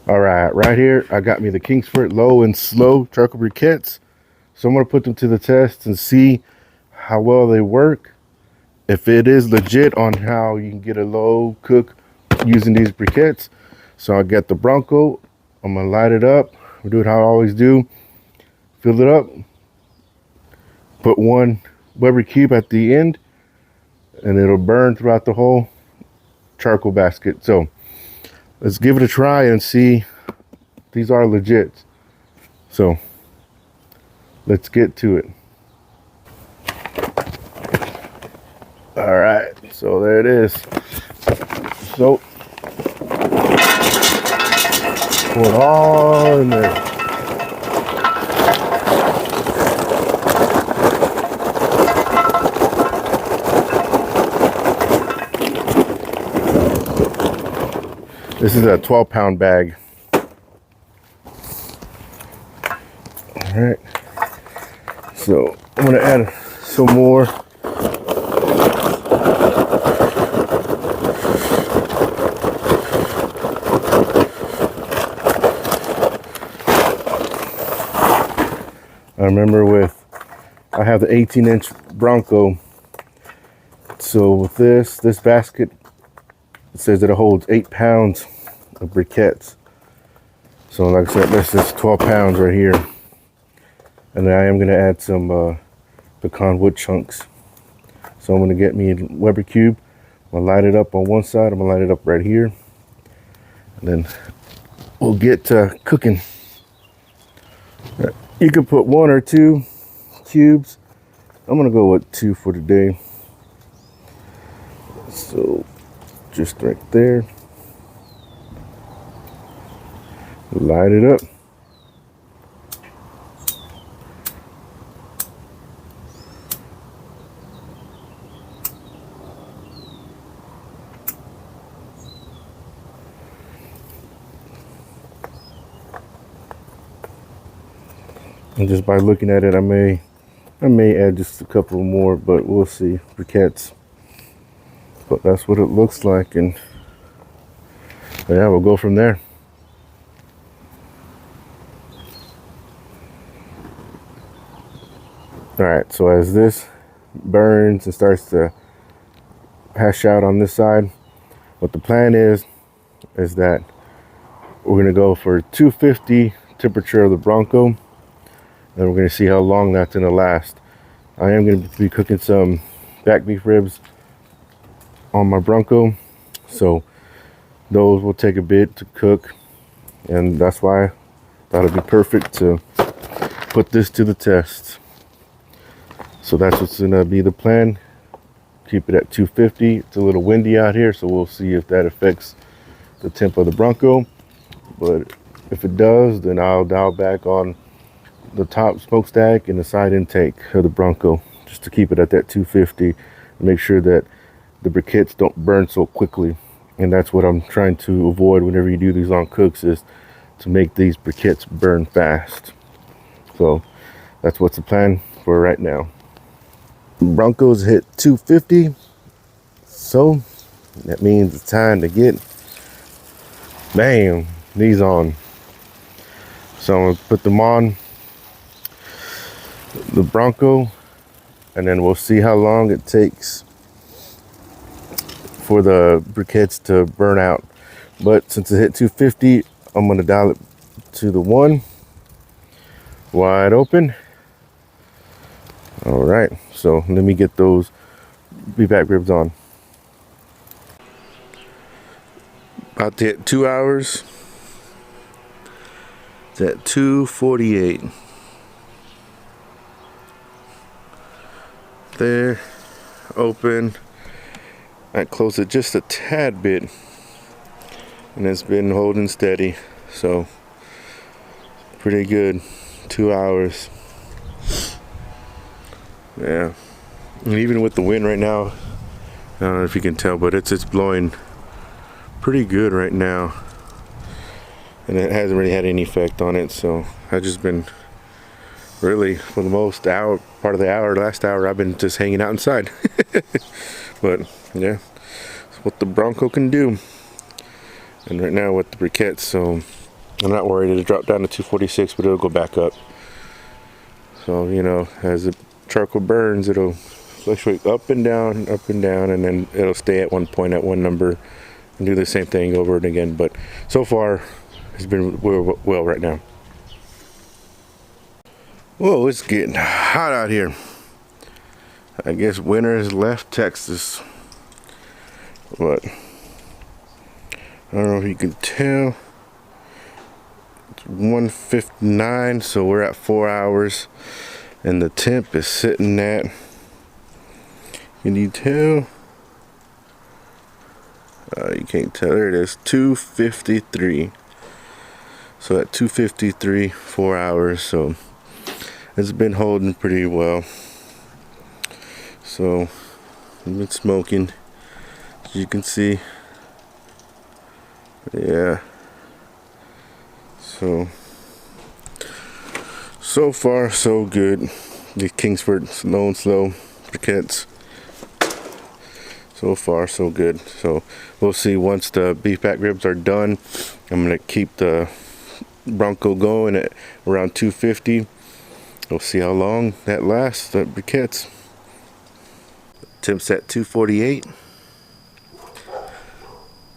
All right, right here I got me the Kingsford Low and Slow charcoal briquettes. So I'm gonna put them to the test and see how well they work. If it is legit on how you can get a low cook using these briquettes. So I'll get the Bronco. I'm gonna light it up. We'll do it how I always do. Fill it up. Put one Weber cube at the end, and it'll burn throughout the whole charcoal basket. So let's give it a try and see if these are legit. So let's get to it. All right, so there it is. So pour it all in there. This is a 12-pound bag. All right, so I'm gonna add some more. I remember I have the 18-inch Bronco. So with this basket, it says that it holds 8 pounds of briquettes. So like I said, this is 12 pounds right here. And then I am gonna add some pecan wood chunks. So I'm gonna get me a Weber cube. I'm gonna light it up on one side. I'm gonna light it up right here. And then we'll get to cooking. You can put 1 or 2 cubes. I'm gonna go with 2 for today. So just right there. Light it up. And just by looking at it, I may add just a couple more, but we'll see. Briquettes. But that's what it looks like, and yeah, we'll go from there. All right, so as this burns and starts to hash out on this side, what the plan is that we're gonna go for 250 temperature of the Bronco. And we're going to see how long that's going to last. I am going to be cooking some back beef ribs on my Bronco. So those will take a bit to cook. And that's why I thought it'd be perfect to put this to the test. So that's what's going to be the plan. Keep it at 250. It's a little windy out here, so we'll see if that affects the temp of the Bronco. But if it does, then I'll dial back on the top smokestack and the side intake of the Bronco, just to keep it at that 250 and make sure that the briquettes don't burn so quickly. And that's what I'm trying to avoid whenever you do these long cooks, is to make these briquettes burn fast. So that's what's the plan for right now. Broncos hit 250, so that means it's time to get these on. So I'm gonna put them on the Bronco, and then we'll see how long it takes for the briquettes to burn out. But since it hit 250, I'm gonna dial it to the 1, wide open. All right, so let me get those beef back ribs on. About to hit 2 hours. It's at 2:48. There, open. I close it just a tad bit, and it's been holding steady, so pretty good. 2 hours. Yeah, and even with the wind right now, I don't know if you can tell, but it's blowing pretty good right now, and it hasn't really had any effect on it. So I've just been really, for the most part of the last hour, I've been just hanging out inside. But yeah, it's what the Bronco can do. And right now with the briquettes, so I'm not worried. It'll drop down to 246, but it'll go back up. So, you know, as the charcoal burns, it'll fluctuate up and down, and then it'll stay at one point at one number and do the same thing over and again. But so far, it's been well right now. Whoa, it's getting hot out here. I guess winter has left Texas. But I don't know if you can tell. It's 1:59, so we're at 4 hours, and the temp is sitting at, can you tell? You can't tell. There it is, 253. So at 253, 4 hours. So it's been holding pretty well. So I've been smoking, as you can see. Yeah. So far so good. The Kingsford Low Slow Briquets. So far so good. So we'll see once the beef back ribs are done. I'm gonna keep the Bronco going at around 250. We'll see how long that lasts, the briquettes. Temps at 248.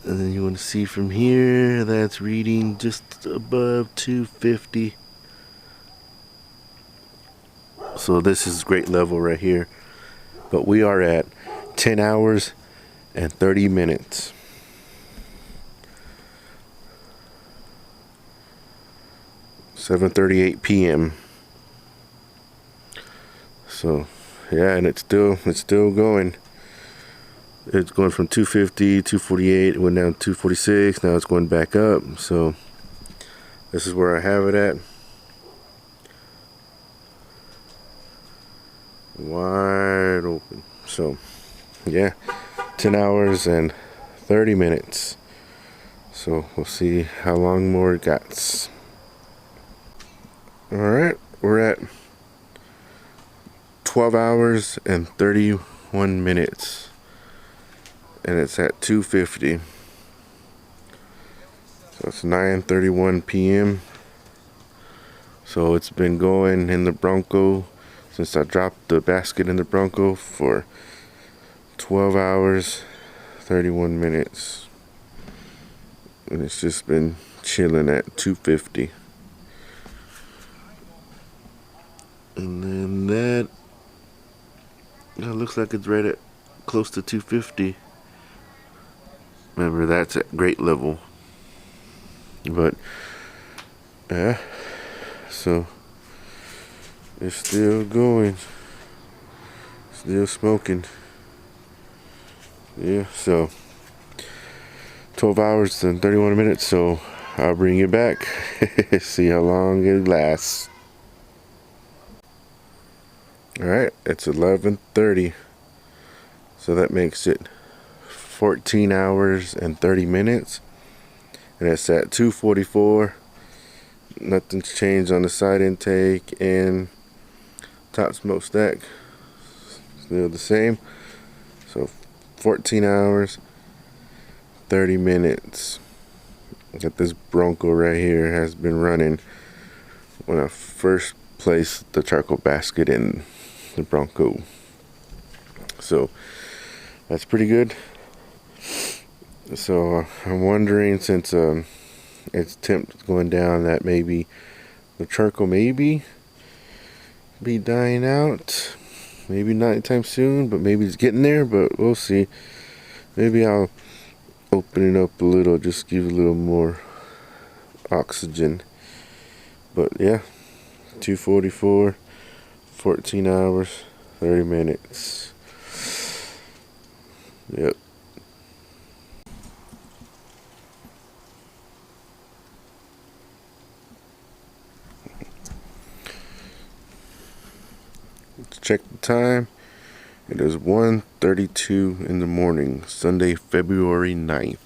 And then you want to see from here, that's reading just above 250. So this is great level right here. But we are at 10 hours and 30 minutes. (7:38 p.m.) So yeah, and it's still going. It's going from 250, 248, it went down to 246, now it's going back up. So this is where I have it at. Wide open. So yeah, 10 hours and 30 minutes. So we'll see how long more it got. Alright, we're at 12 hours and 31 minutes. And it's at 250. So it's 9:31 p.m. So it's been going in the Bronco since I dropped the basket in the Bronco for 12 hours 31 minutes. And it's just been chilling at 250. And then that looks like it's right at close to 250. Remember, that's at great level. But yeah, so it's still going, still smoking. Yeah, so 12 hours and 31 minutes. So I'll bring you back. See how long it lasts. Alright, it's 11:30. So that makes it 14 hours and 30 minutes. And it's at 244. Nothing's changed on the side intake and top smoke stack. Still the same. So 14 hours, 30 minutes. Got this Bronco right here, has been running when I first placed the charcoal basket in the Bronco. So that's pretty good. So I'm wondering, since its temp going down, that maybe the charcoal maybe be dying out. Maybe not anytime soon, but maybe it's getting there, but we'll see. Maybe I'll open it up a little, just give it a little more oxygen. But yeah, 244, 14 hours, 30 minutes. Yep. Let's check the time. It is 1:32 in the morning, Sunday, February 9th.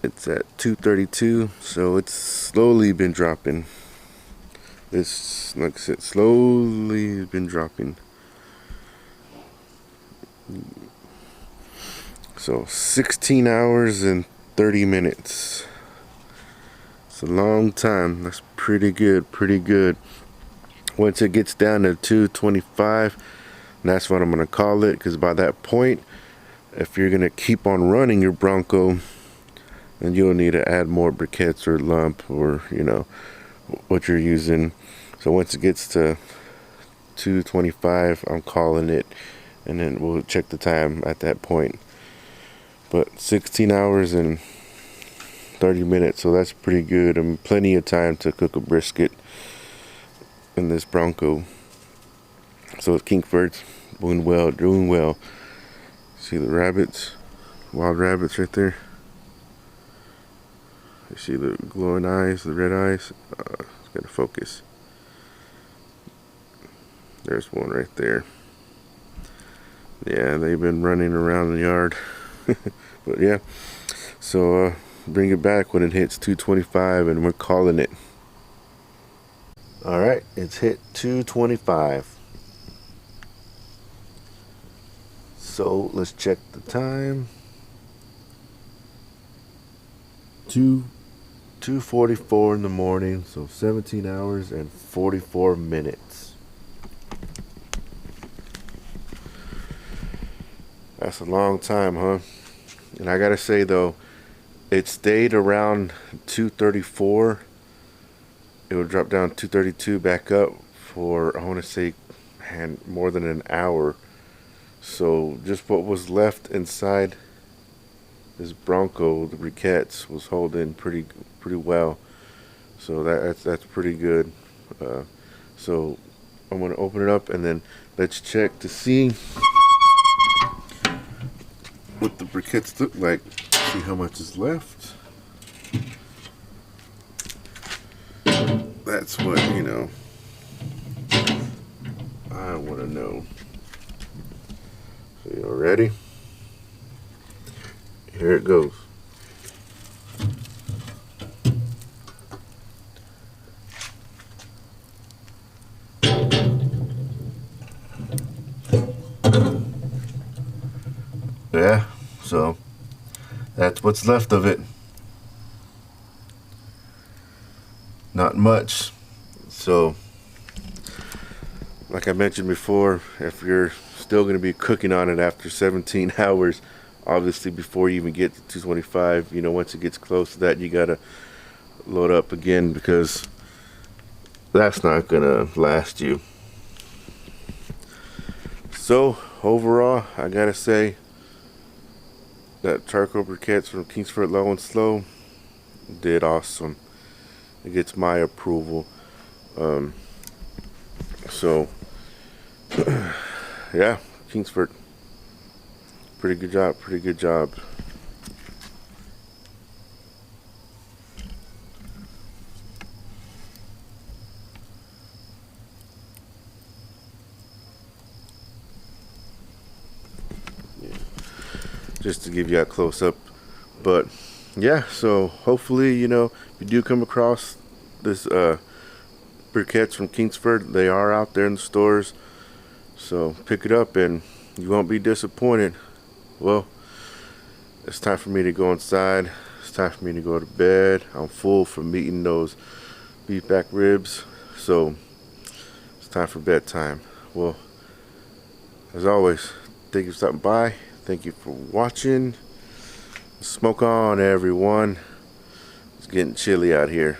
It's at 2:32, so it's slowly been dropping. It's, like I said, slowly been dropping. So 16 hours and 30 minutes. It's a long time. That's pretty good, pretty good. Once it gets down to 225, that's what I'm gonna call it, because by that point, if you're gonna keep on running your Bronco, then you'll need to add more briquettes or lump, or you know what you're using. So once it gets to 225, I'm calling it, and then we'll check the time at that point. But 16 hours and 30 minutes, so that's pretty good. I mean, plenty of time to cook a brisket in this Bronco. So it's Kingsford's doing well, doing well. See the rabbits, wild rabbits right there. You see the glowing eyes, the red eyes. It's gotta focus. There's one right there. Yeah, they've been running around the yard. But yeah, so bring it back when it hits 225, and we're calling it. All right, it's hit 225. So let's check the time. 2:44 in the morning, so 17 hours and 44 minutes. That's a long time, huh? And I gotta say though, it stayed around 234. It would drop down 232 back up for, I want to say, more than an hour. So just what was left inside this Bronco, the briquettes, was holding pretty well. So that's pretty good. So I'm gonna open it up, and then let's check to see what the briquettes look like. See how much is left. That's what, you know, I want to know. So you ready? Here it goes. Yeah, so that's what's left of it. Not much. So like I mentioned before, if you're still going to be cooking on it after 17 hours, obviously before you even get to 225, you know, once it gets close to that, you got to load up again, because that's not going to last you. So overall, I got to say that charcoal briquettes from Kingsford Low Slow did awesome. It gets my approval. So yeah, Kingsford, pretty good job, pretty good job. Yeah. Just to give you a close up. But yeah, so hopefully, you know, if you do come across this briquettes from Kingsford, they are out there in the stores, so pick it up and you won't be disappointed. Well, it's time for me to go inside. It's time for me to go to bed. I'm full from eating those beef back ribs, so it's time for bedtime. Well, as always, thank you for stopping by. Thank you for watching. Smoke on, everyone. It's getting chilly out here.